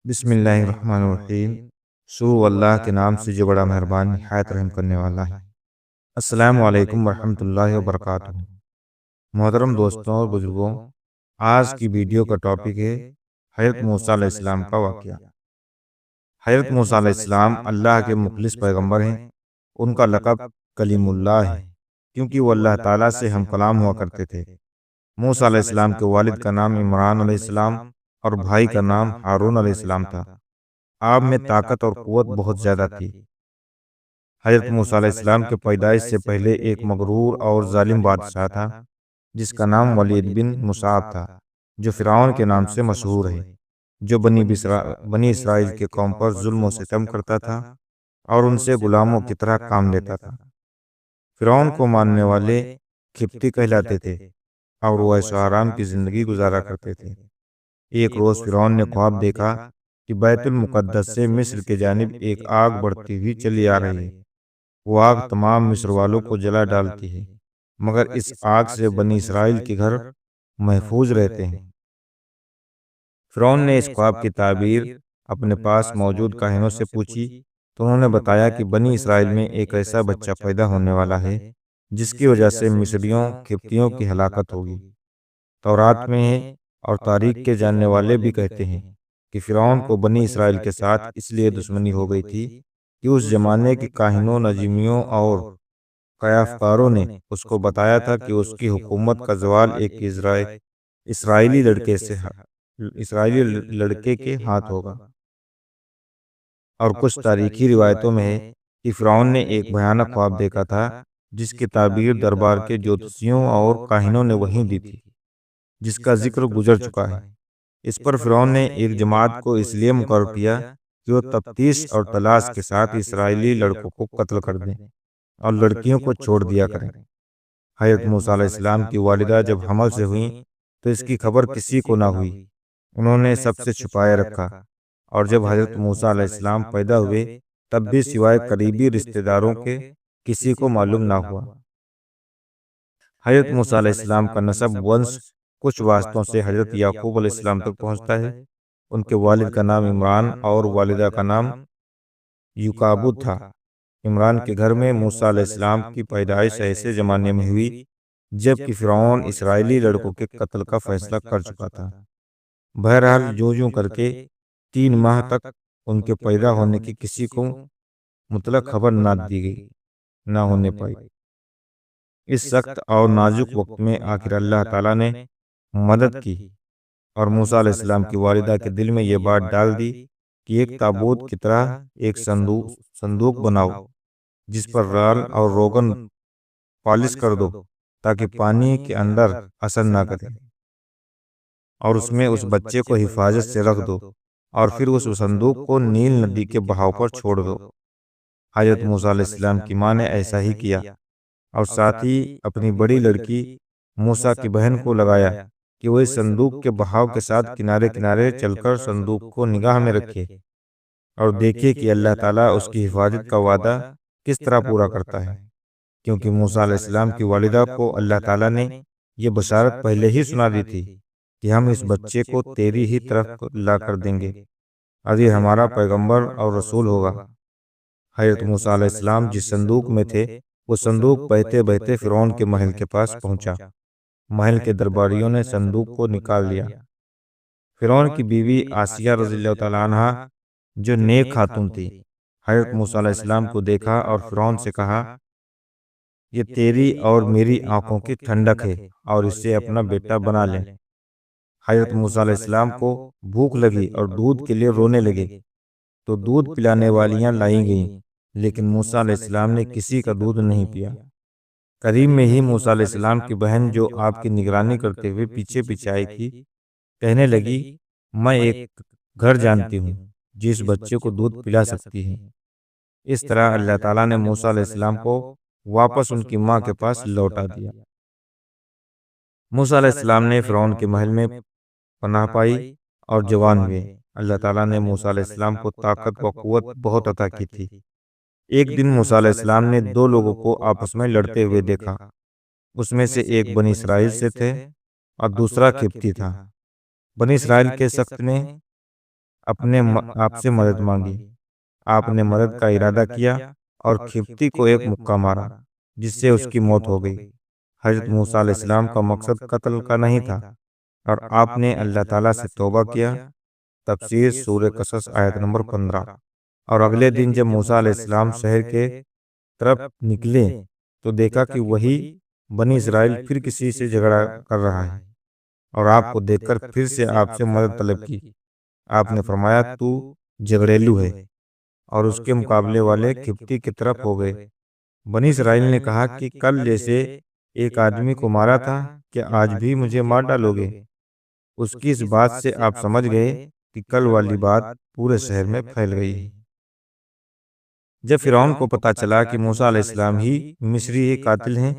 بسم اللہ الرحمن الرحیم۔ شروع اللہ کے نام سے جو بڑا مہربان نہایت رحم کرنے والا ہے۔ السلام علیکم ورحمۃ اللہ وبرکاتہ۔ محترم دوستوں اور بزرگوں، آج کی ویڈیو کا ٹاپک ہے حضرت موسیٰ علیہ السلام کا واقعہ۔ حضرت موسیٰ علیہ السلام اللہ کے مخلص پیغمبر ہیں۔ ان کا لقب کلیم اللہ ہے کیونکہ وہ اللہ تعالیٰ سے ہم کلام ہوا کرتے تھے۔ موسیٰ علیہ السلام کے والد کا نام عمران علیہ السلام اور بھائی کا نام ہارون علیہ السلام تھا۔ آپ میں طاقت اور قوت بہت زیادہ تھی۔ حضرت موسیٰ علیہ السلام کے پیدائش سے پہلے ایک مغرور اور ظالم بادشاہ تھا جس کا نام ولید بن مصعب تھا، جو فرعون کے نام سے مشہور ہے، جو بنی اسرائیل کے قوم پر ظلم و ستم کرتا تھا اور ان سے غلاموں کی طرح کام لیتا تھا۔ فرعون کو ماننے والے قبطی کہلاتے تھے اور وہ عیش و آرام کی زندگی گزارا کرتے تھے۔ ایک روز فرعون نے خواب دیکھا کہ بیت المقدس سے مصر کے جانب ایک آگ بڑھتی ہوئی چلی آ رہی ہے۔ وہ آگ تمام مصر والوں کو جلا ڈالتی ہے، مگر اس آگ سے بنی اسرائیل کے گھر محفوظ رہتے ہیں۔ فرعون نے اس خواب کی تعبیر اپنے پاس موجود کاہنوں سے پوچھی تو انہوں نے بتایا کہ بنی اسرائیل میں ایک ایسا بچہ پیدا ہونے والا ہے جس کی وجہ سے مصریوں قبطیوں کی ہلاکت ہوگی۔ تورات میں ہے اور تاریخ کے جاننے والے بھی کہتے ہیں کہ فرعون کو بنی اسرائیل کے ساتھ اس لیے دشمنی ہو گئی تھی کہ اس زمانے کے کاہنوں، نجومیوں اور قیاف کاروں نے اس کو بتایا تھا کہ اس کی حکومت کا زوال ایک اسرائیلی لڑکے کے ہاتھ ہوگا۔ اور کچھ تاریخی روایتوں میں ہے کہ فرعون نے ایک بھیانک خواب دیکھا تھا جس کی تعبیر دربار کے جوتشیوں اور کاہنوں نے وہیں دی تھی، جس کا ذکر گزر چکا ہے۔ اس پر فرعون نے ایک جماعت کو اس لیے مقرر کیا کہ وہ تفتیش اور تلاش کے ساتھ اسرائیلی لڑکوں کو قتل کر دیں اور لڑکیوں کو چھوڑ دیا کریں۔ حضرت موسیٰ علیہ السلام کی والدہ جب حمل سے ہوئیں تو اس کی خبر کسی کو نہ ہوئی۔ انہوں نے سب سے چھپائے رکھا، اور جب حضرت موسیٰ علیہ السلام پیدا ہوئے تب بھی سوائے قریبی رشتہ داروں کے کسی کو معلوم نہ ہوا۔ حضرت موسیٰ علیہ السلام کا نسب ونش کچھ واسطوں سے حضرت یعقوب علیہ السلام تک پہنچتا ہے۔ ان کے والد کا نام عمران اور والدہ کا نام یوکابد تھا۔ عمران کے گھر میں موسیٰ علیہ السلام کی پیدائش ایسے زمانے میں ہوئی جب کہ فرعون اسرائیلی لڑکوں کے قتل کا فیصلہ کر چکا تھا۔ بہرحال یوں کر کے 3 ماہ تک ان کے پیدا ہونے کی کسی کو مطلق خبر نہ دی گئی، نہ ہونے پائی۔ اس سخت اور نازک وقت میں آخر اللہ تعالیٰ نے مدد کی اور موسیٰ علیہ السلام کی والدہ کے دل میں یہ بات ڈال دی کہ ایک تابوت کی طرح ایک صندوق بناؤ جس پر رال اور روغن پالش کر دو تاکہ پانی کے اندر اثر نہ کرے، اور اس میں اس بچے کو حفاظت سے رکھ دو اور پھر اس صندوق کو نیل ندی کے بہاؤ پر چھوڑ دو۔ حضرت موسیٰ علیہ السلام کی ماں نے ایسا ہی کیا اور ساتھ ہی اپنی بڑی لڑکی موسیٰ کی بہن کو لگایا کہ وہ اس صندوق کے بہاؤ کے ساتھ کنارے کنارے چل کر صندوق کو نگاہ میں رکھے اور دیکھے کہ اللہ تعالیٰ اس کی حفاظت کا وعدہ کس طرح پورا کرتا ہے، کیونکہ موسیٰ علیہ السلام کی والدہ کو اللہ تعالیٰ نے یہ بشارت پہلے ہی سنا دی تھی کہ ہم اس بچے کو تیری ہی طرف لا کر دیں گے اور یہ ہمارا پیغمبر اور رسول ہوگا۔ حضرت موسیٰ علیہ السلام جس صندوق میں تھے وہ صندوق بہتے بہتے فرعون کے محل کے پاس پہنچا۔ محل کے درباریوں نے صندوق کو نکال لیا۔ فرعون کی بیوی آسیہ رضی اللہ تعالیٰ عنہ جو نیک خاتون تھی، حضرت موسیٰ علیہ السلام کو دیکھا اور فرعون سے کہا، یہ تیری اور میری آنکھوں کی ٹھنڈک ہے اور اسے اپنا بیٹا بنا لیں۔ حضرت موسیٰ علیہ السلام کو بھوک لگی اور دودھ کے لیے رونے لگے تو دودھ پلانے والیاں لائی گئیں، لیکن موسیٰ علیہ السلام نے کسی کا دودھ نہیں پیا۔ قریب میں ہی موسیٰ علیہ السلام کی بہن جو آپ کی نگرانی کرتے ہوئے پیچھے پیچھے آئی تھی کہنے لگی، میں ایک گھر جانتی ہوں جو اس بچے کو دودھ پلا سکتی ہے۔ اس طرح اللہ تعالیٰ نے موسیٰ علیہ السلام کو واپس ان کی ماں کے پاس لوٹا دیا۔ موسیٰ علیہ السلام نے فرعون کے محل میں پناہ پائی اور جوان ہوئے۔ اللہ تعالیٰ نے موسیٰ علیہ السلام کو طاقت و قوت بہت عطا کی تھی۔ ایک دن موسیٰ علیہ السلام نے 2 لوگوں کو آپس میں لڑتے ہوئے دیکھا۔ اس میں سے ایک بنی اسرائیل سے تھے اور دوسرا قبطی تھا۔ بنی اسرائیل کے سخت نے آپ سے مدد مانگی۔ آپ نے مدد کا ارادہ کیا اور کھپتی کو ایک مکہ مارا جس سے اس کی موت ہو گئی۔ حضرت موسیٰ علیہ السلام کا مقصد قتل کا نہیں تھا اور آپ نے اللہ تعالیٰ سے توبہ کیا۔ تفسیر سورہ قصص آیت نمبر 15۔ اور اگلے دن جب موسیٰ علیہ السلام شہر کے طرف نکلے تو دیکھا کہ وہی بنی اسرائیل پھر کسی سے جھگڑا کر رہا ہے، اور آپ کو دیکھ کر پھر سے آپ سے مدد طلب کی۔ آپ نے فرمایا تو جھگڑیلو ہے، اور اس کے مقابلے والے کھپتی کی طرف ہو گئے۔ بنی اسرائیل نے کہا کہ کل جیسے ایک آدمی کو مارا تھا، کہ آج بھی مجھے مار ڈالو گے؟ اس کی اس بات سے آپ سمجھ گئے کہ کل والی بات پورے شہر میں پھیل گئی ہے۔ جب فرعون کو پتا چلا کہ موسیٰ علیہ السلام ہی مصری قاتل ہیں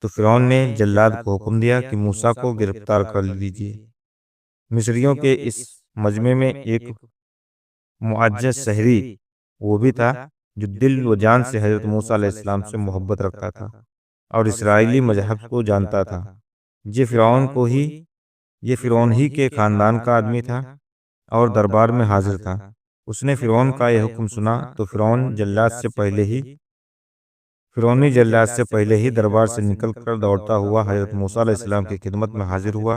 تو فرعون نے جلاد کو حکم دیا کہ موسیٰ کو گرفتار کر لیجیے۔ مصریوں کے اس مجمع میں ایک معجز سحری وہ بھی تھا جو دل و جان سے حضرت موسیٰ علیہ السلام سے محبت رکھتا تھا اور اسرائیلی مذہب کو جانتا تھا۔ یہ فرعون ہی کے خاندان کا آدمی تھا اور دربار میں حاضر تھا۔ اس نے فرعون کا یہ حکم سنا تو فرعونی جلاد سے پہلے ہی دربار سے نکل کر دوڑتا ہوا حضرت موسیٰ علیہ السلام کی خدمت میں حاضر ہوا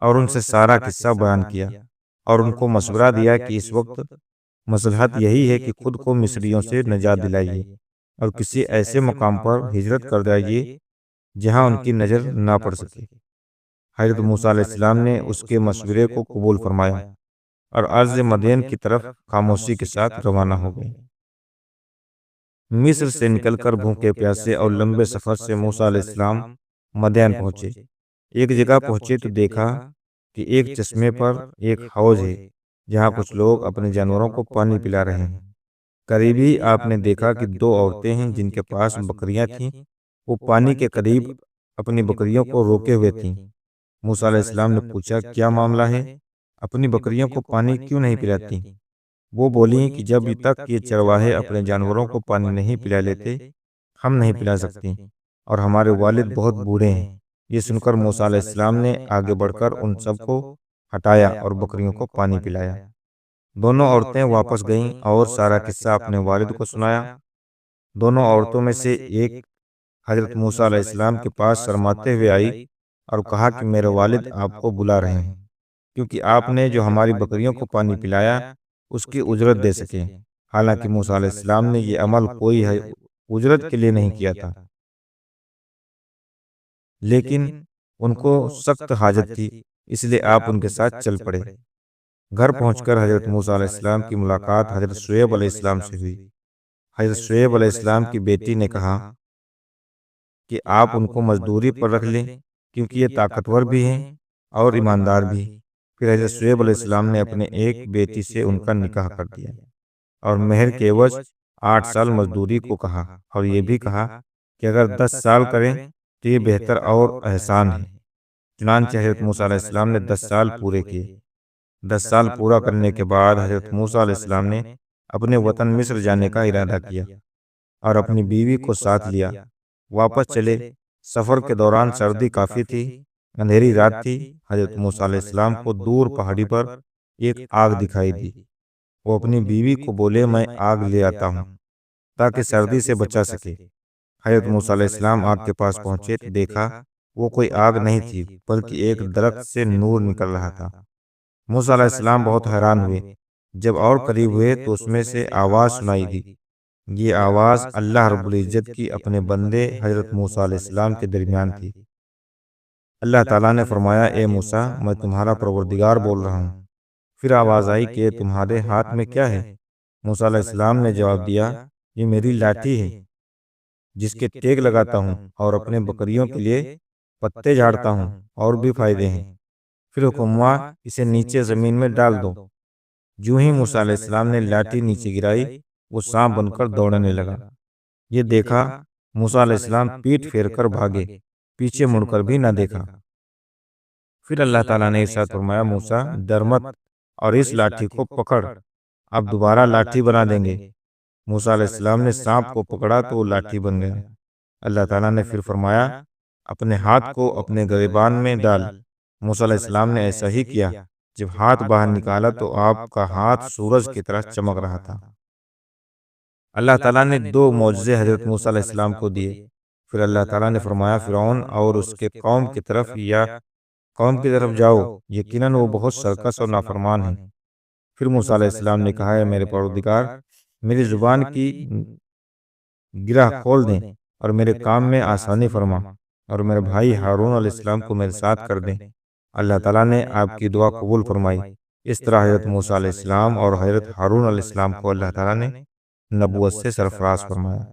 اور ان سے سارا قصہ بیان کیا اور ان کو مشورہ دیا کہ اس وقت مصلحت یہی ہے کہ خود کو مصریوں سے نجات دلائیے اور کسی ایسے مقام پر ہجرت کر جائیے جہاں ان کی نظر نہ پڑ سکے۔ حضرت موسیٰ علیہ السلام نے اس کے مشورے کو قبول فرمایا اور ارض مدین کی طرف خاموشی کے ساتھ روانہ ہو گئے۔ مصر سے نکل کر بھوکے پیاسے اور لمبے سفر سے موسیٰ علیہ السلام مدین پہنچے۔ ایک جگہ پہنچے تو دیکھا کہ ایک چشمے پر ایک حوض ہے جہاں کچھ لوگ اپنے جانوروں کو پانی پلا رہے ہیں۔ قریب ہی آپ نے دیکھا کہ دو عورتیں ہیں جن کے پاس بکریاں تھیں، وہ پانی کے قریب اپنی بکریوں کو روکے ہوئے تھیں۔ موسیٰ علیہ السلام نے پوچھا کیا معاملہ ہے؟ اپنی بکریوں کو پانی کیوں نہیں پلاتی؟ وہ بولیں کہ جب تک یہ چرواہے اپنے جانوروں کو پانی نہیں پلا لیتے ہم نہیں پلا سکتے، اور ہمارے والد بہت بوڑھے ہیں۔ یہ سن کر موسیٰ علیہ السلام نے آگے بڑھ کر ان سب کو ہٹایا اور بکریوں کو پانی پلایا۔ دونوں عورتیں واپس گئیں اور سارا قصہ اپنے والد کو سنایا۔ دونوں عورتوں میں سے ایک حضرت موسیٰ علیہ السلام کے پاس شرماتے ہوئے آئی اور کہا کہ میرے والد آپ کو بلا رہے ہیں، کیونکہ آپ نے جو ہماری بکریوں کو پانی پلایا اس کی اجرت دے سکے۔ حالانکہ موسیٰ علیہ السلام نے یہ عمل کوئی اجرت کے لیے نہیں کیا تھا، لیکن ان کو سخت حاجت تھی، اس لیے آپ ان کے ساتھ چل پڑے۔ گھر پہنچ کر حضرت موسیٰ علیہ السلام کی ملاقات حضرت شعیب علیہ السلام سے ہوئی۔ حضرت شعیب علیہ السلام کی بیٹی نے کہا کہ آپ ان کو مزدوری پر رکھ لیں کیونکہ یہ طاقتور بھی ہیں اور ایماندار بھی۔ پھر حضرت شعیب علیہ السلام نے اپنے ایک بیٹی سے ان کا نکاح کر دیا اور مہر کے عوض 8 سال مزدوری کو کہا، اور یہ بھی کہا کہ اگر 10 سال کریں تو یہ بہتر اور احسان ہے۔ چنانچہ حضرت موسیٰ علیہ السلام نے 10 سال پورے کیے۔ 10 سال پورا کرنے کے بعد حضرت موسیٰ علیہ السلام نے اپنے وطن مصر جانے کا ارادہ کیا اور اپنی بیوی کو ساتھ لیا۔ واپس چلے۔ سفر کے دوران سردی کافی تھی، اندھیری رات تھی۔ حضرت موسیٰ علیہ السلام کو دور پہاڑی پر ایک آگ دکھائی دی۔ وہ اپنی بیوی کو بولے میں آگ لے آتا ہوں تاکہ سردی سے بچا سکے۔ حضرت موسیٰ علیہ السلام آگ کے پاس پہنچے تو دیکھا وہ کوئی آگ نہیں تھی بلکہ ایک درخت سے نور نکل رہا تھا۔ موسیٰ علیہ السلام بہت حیران ہوئے۔ جب اور قریب ہوئے تو اس میں سے آواز سنائی دی۔ یہ آواز اللہ رب العزت کی اپنے بندے حضرت موسیٰ علیہ السلام کے درمیان تھی۔ اللہ تعالیٰ نے فرمایا اے موسیٰ میں تمہارا پروردگار بول رہا ہوں۔ پھر آواز آئی کہ تمہارے ہاتھ میں کیا ہے؟ موسیٰ علیہ السلام نے جواب دیا یہ میری لاٹھی ہے جس کے ٹیک لگاتا ہوں اور اپنے بکریوں کے لیے پتے جھاڑتا ہوں، اور بھی فائدے ہیں۔ پھر حکم ہوا اسے نیچے زمین میں ڈال دو۔ جو ہی موسیٰ علیہ السلام نے لاٹھی نیچے گرائی وہ سانپ بن کر دوڑنے لگا۔ یہ دیکھا موسیٰ علیہ السلام پیٹھ پھیر کر بھاگے، پیچھے مڑ کر بھی نہ دیکھا۔ پھر اللہ تعالیٰ نے ارشاد فرمایا موسیٰ ڈر مت اور اس لاٹھی کو پکڑ، اب دوبارہ لاٹھی بنا دیں گے۔ موسیٰ علیہ السلام نے سانپ کو پکڑا تو وہ لاٹھی بن گیا۔ اللہ تعالیٰ نے پھر فرمایا اپنے ہاتھ کو اپنے گریبان میں ڈال۔ موسیٰ علیہ السلام نے ایسا ہی کیا جب ہاتھ باہر نکالا تو آپ کا ہاتھ سورج کی طرح چمک رہا تھا۔ اللہ تعالیٰ نے دو معجزے حضرت موسیٰ علیہ السلام کو دیے۔ پھر اللہ تعالیٰ نے فرمایا فرعون اور اس کے قوم کی طرف جاؤ، یقیناً وہ بہت سرکش اور نافرمان ہیں۔ پھر موسیٰ علیہ السلام نے کہا اے میرے پروردگار، میری زبان کی گرہ کھول دیں اور میرے کام میں آسانی فرما، اور میرے بھائی ہارون علیہ السلام کو میرے ساتھ کر دیں۔ اللہ تعالیٰ نے آپ کی دعا قبول فرمائی۔ اس طرح حضرت موسیٰ علیہ السلام اور حضرت ہارون علیہ السلام کو اللہ تعالیٰ نے نبوت سے سرفراز فرمایا۔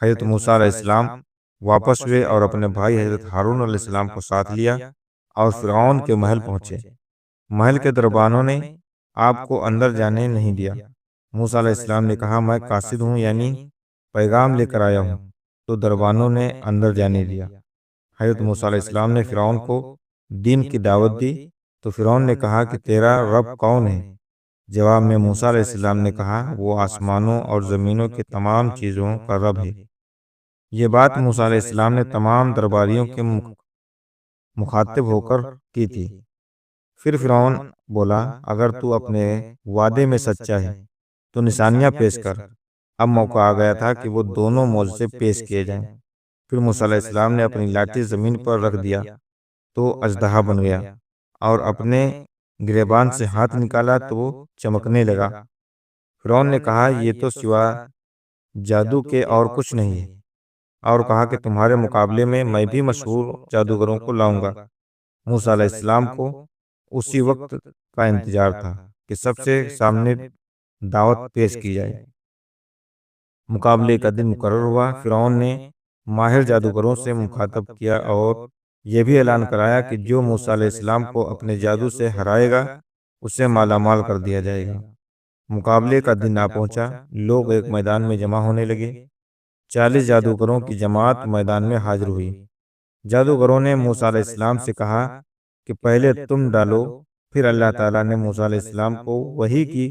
حضرت موسیٰ علیہ السلام واپس ہوئے اور اپنے بھائی حضرت ہارون علیہ السلام کو ساتھ لیا اور فرعون کے محل پہنچے۔ محل کے دربانوں نے آپ کو اندر جانے نہیں دیا۔ موسیٰ علیہ السلام نے کہا میں قاصد ہوں، یعنی پیغام لے کر آیا ہوں، تو دربانوں نے اندر جانے دیا۔ حضرت موسیٰ علیہ السلام نے فرعون کو دین کی دعوت دی تو فرعون نے کہا کہ تیرا رب کون ہے؟ جواب میں موسیٰ علیہ السلام نے کہا وہ آسمانوں اور زمینوں کی تمام چیزوں کا رب ہے۔ یہ بات موسیٰ علیہ السلام نے تمام درباریوں کے مخاطب ہو کر کی تھی۔ پھر فرعون بولا اگر تو اپنے وعدے میں سچا ہے تو نشانیاں پیش کر۔ اب موقع آ گیا تھا کہ وہ دونوں معجزے پیش کیے جائیں۔ پھر موسیٰ علیہ السلام نے اپنی لاٹھی زمین پر رکھ دیا تو اژدہا بن گیا، اور اپنے گریبان سے ہاتھ نکالا تو وہ چمکنے لگا۔ فرعون نے کہا یہ تو سوا جادو کے اور کچھ نہیں ہے، اور کہا کہ تمہارے مقابلے میں بھی مشہور جادوگروں کو لاؤں گا۔ موسیٰ علیہ السلام کو اسی وقت کا انتظار تھا کہ سب سے سامنے دعوت پیش کی جائے۔ مقابلے کا دن مقرر ہوا۔ فرعون نے ماہر جادوگروں سے مخاطب کیا اور یہ بھی اعلان کرایا کہ جو موسیٰ علیہ السلام کو اپنے جادو سے ہرائے گا اسے مالا مال کر دیا جائے گا۔ مقابلے کا دن آ پہنچا، لوگ ایک میدان میں جمع ہونے لگے۔ 40 جادوگروں کی جماعت میدان میں حاضر ہوئی۔ جادوگروں نے موسیٰ علیہ السلام سے کہا کہ پہلے تم ڈالو۔ پھر اللہ تعالیٰ نے موسیٰ علیہ السلام کو وحی کی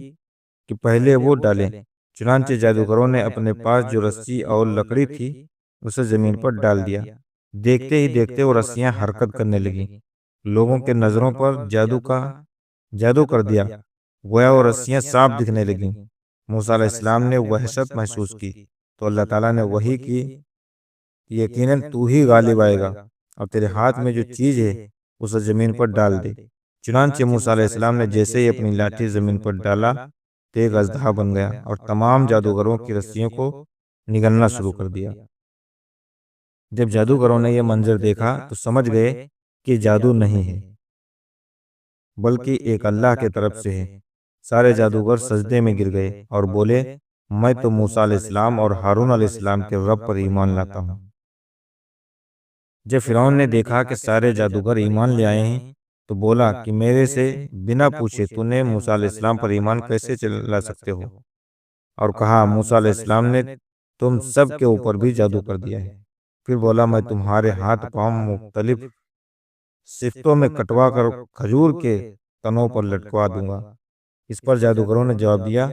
کہ پہلے وہ ڈالیں۔ چنانچہ جادوگروں نے اپنے پاس جو رسی اور لکڑی تھی اسے زمین پر ڈال دیا۔ دیکھتے ہی دیکھتے وہ رسیاں حرکت کرنے لگیں۔ لوگوں کے نظروں پر جادو کر دیا، گویا وہ رسیاں صاف دکھنے لگیں۔ موسیٰ علیہ السلام نے وحشت محسوس کی تو اللہ تعالیٰ نے وحی کی کہ یقیناً تو ہی غالب آئے گا، اور تیرے ہاتھ میں جو چیز ہے اسے زمین پر ڈال دے۔ چنانچہ موسیٰ علیہ السلام نے جیسے ہی اپنی لاٹھی زمین پر ڈالا تو ایک اژدہا بن گیا اور تمام جادوگروں کی رسیوں کو نگلنا شروع کر دیا۔ جب جادوگروں نے یہ منظر دیکھا تو سمجھ گئے کہ جادو نہیں ہے بلکہ ایک اللہ کی طرف سے ہے۔ سارے جادوگر سجدے میں گر گئے اور بولے میں تو موسیٰ علیہ السلام اور ہارون علیہ السلام کے رب پر ایمان لاتا ہوں۔ جب فرعون نے دیکھا کہ سارے جادوگر ایمان لے آئے ہیں تو بولا کہ میرے سے بنا پوچھے تو نے موسیٰ علیہ السلام پر ایمان کیسے لا سکتے ہو؟ اور کہا موسیٰ علیہ السلام نے تم سب کے اوپر بھی جادو کر دیا ہے۔ پھر بولا میں تمہارے ہاتھ پاؤں مختلف صفتوں میں کٹوا کر کھجور کے تنوں پر لٹکوا دوں گا۔ اس پر جادوگروں نے جواب دیا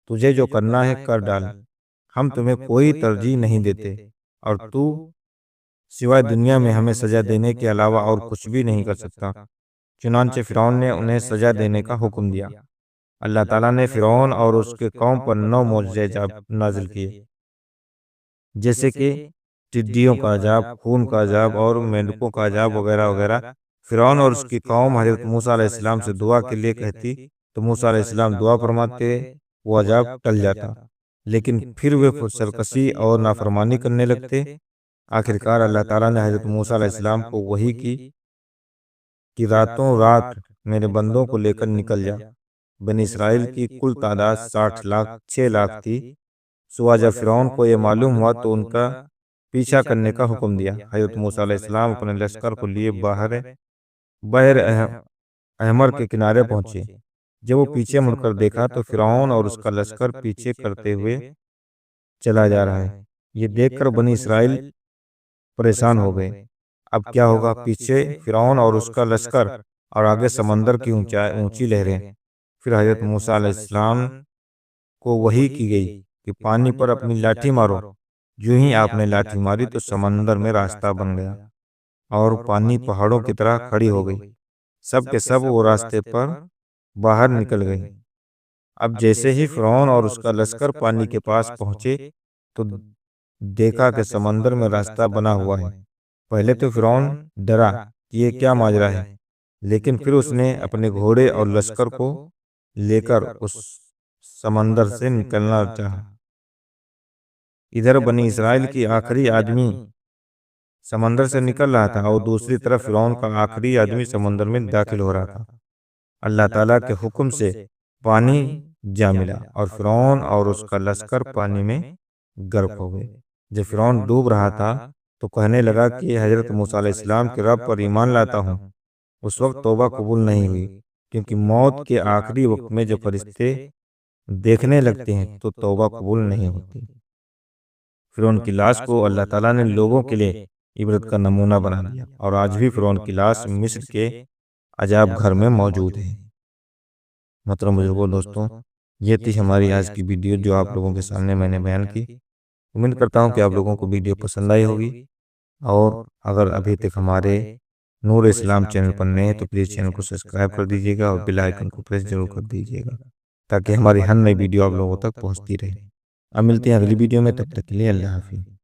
تجھے جو کرنا ہے کر ڈال، ہم تمہیں کوئی ترجیح نہیں دیتے، اور تو سوائے دنیا میں ہمیں سزا دینے کے علاوہ اور کچھ بھی نہیں کر سکتا۔ چنانچہ فرعون نے انہیں سزا دینے کا حکم دیا۔ اللہ تعالیٰ نے فرعون اور اس کے قوم پر 9 معجزے نازل کیے، جیسے کہ ٹڈیوں کا عذاب، خون کا عذاب اور مینڈکوں کا عذاب وغیرہ وغیرہ۔ فرعون اور اس کی قوم حضرت موسیٰ علیہ السلام سے دعا کے لیے کہتی تو موسیٰ علیہ السلام دعا فرماتے، وہ عذاب ٹل جاتا، لیکن پھر وہ سرکشی اور نافرمانی کرنے لگتے۔ آخرکار اللہ تعالیٰ نے حضرت موسیٰ علیہ السلام کو وحی کی کہ راتوں رات میرے بندوں کو لے کر نکل جا۔ بنی اسرائیل کی کل تعداد 6 لاکھ تھی۔ سوا جب فرعون کو یہ معلوم ہوا تو ان کا پیچھا کرنے کا حکم دیا۔ حضرت موسیٰ علیہ السلام اپنے لشکر کو لیے بحر احمر کے کنارے پہنچے۔ جب وہ پیچھے مڑ کر دیکھا تو فرعون اور اس کا لشکر پیچھے کرتے ہوئے چلا جا رہا ہے۔ یہ دیکھ کر بنی اسرائیل پریشان ہو گئے، اب کیا ہوگا؟ پیچھے فرعون اور اس کا لشکر اور آگے سمندر کی اونچی لہریں۔ پھر حضرت موسیٰ علیہ السلام کو وحی کی گئی کہ پانی پر اپنی لاٹھی مارو۔ جو ہی آپ نے لاٹھی ماری تو سمندر میں راستہ بن گیا اور پانی پہاڑوں کی طرح کھڑی ہو گئی۔ سب کے سب وہ راستے پر باہر نکل گئے۔ اب جیسے ہی فرعون اور اس کا لشکر پانی کے پاس پہنچے تو دیکھا کہ سمندر میں راستہ بنا ہوا ہے۔ پہلے تو فرعون ڈرا کہ یہ کیا ماجرا ہے، لیکن پھر اس نے اپنے گھوڑے اور لشکر کو لے کر اس سمندر سے نکلنا چاہا۔ ادھر بنی اسرائیل کی آخری آدمی سمندر سے نکل رہا تھا اور دوسری طرف فرعون کا آخری آدمی سمندر میں داخل ہو رہا تھا۔ اللہ تعالیٰ کے حکم سے پانی جا ملا اور فرعون اور اس کا لشکر پانی میں غرق ہو گئے۔ جب فرعون ڈوب رہا تھا تو کہنے لگا کہ حضرت موسیٰ علیہ السلام کے رب پر ایمان لاتا ہوں۔ اس وقت توبہ قبول نہیں ہوئی، کیونکہ موت کے آخری وقت میں جب فرشتے دیکھنے لگتے ہیں تو توبہ قبول نہیں ہوتی۔ فرعون کی لاش کو اللہ تعالیٰ نے لوگوں کے لیے عبرت کا نمونہ بنا دیا، اور آج بھی فرعون کی لاش مصر کے عجائب گھر میں موجود ہے۔ محترم بزرگوں، دوستوں، یہ تھی ہماری آج کی ویڈیو جو آپ لوگوں کے سامنے میں نے بیان کی۔ امید کرتا ہوں کہ آپ لوگوں کو ویڈیو پسند آئی ہوگی، اور اگر ابھی تک ہمارے نور اسلام چینل پر نئے ہیں تو پلیز چینل کو سبسکرائب کر دیجیے گا اور بیل آئیکن کو پریس ضرور کر دیجیے گا، تاکہ ہماری ہر نئی ویڈیو آپ لوگوں تک پہنچتی رہے۔ اب ملتے ہیں اگلی ویڈیو میں، تب تک کے لیے اللہ حافظ۔